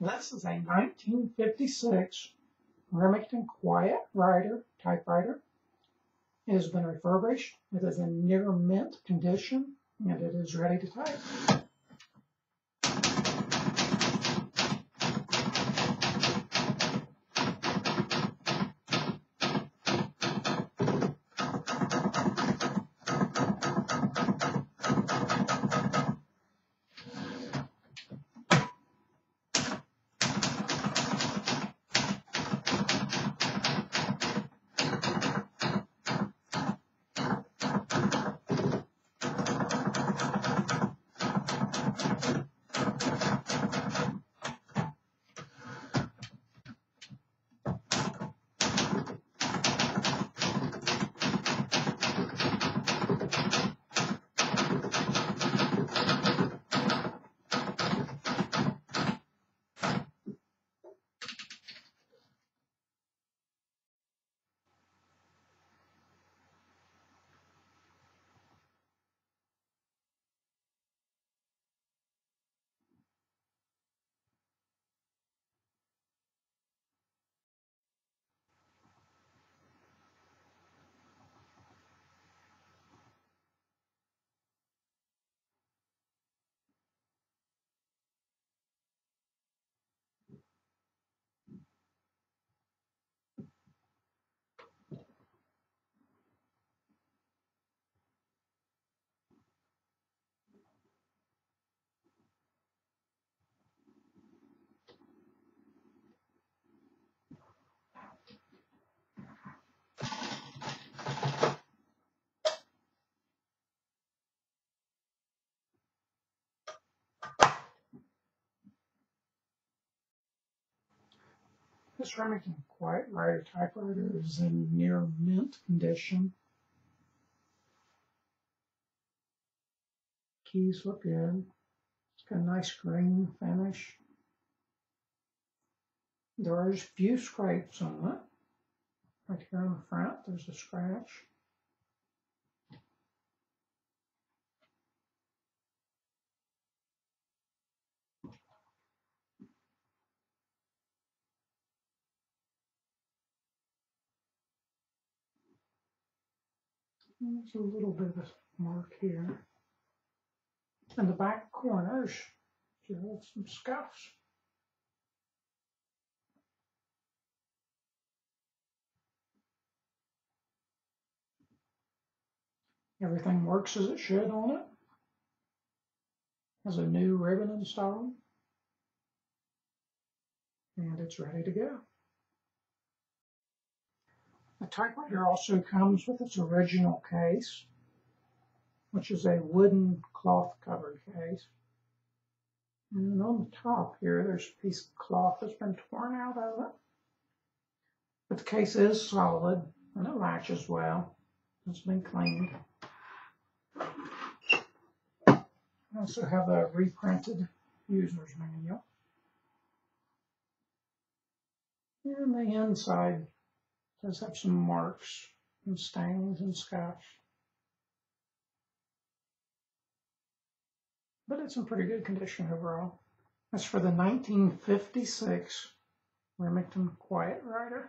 This is a 1956 Remington Quiet Riter typewriter. It has been refurbished. It is in near mint condition, and it is ready to type. This Remington Quiet Riter typewriter is in near mint condition. Keys look good. It's got a nice green finish. There are just a few scrapes on it. Right here on the front, there's a scratch. There's a little bit of a mark here. In the back corners, you have some scuffs. Everything works as it should on it. Has a new ribbon installed. And it's ready to go. The typewriter also comes with its original case, which is a wooden cloth covered case. And on the top here, there's a piece of cloth that's been torn out of it. But the case is solid and it latches well. It's been cleaned. I also have a reprinted user's manual. And the inside does have some marks and stains and scuffs. But it's in pretty good condition overall. That's for the 1956 Remington Quiet Riter.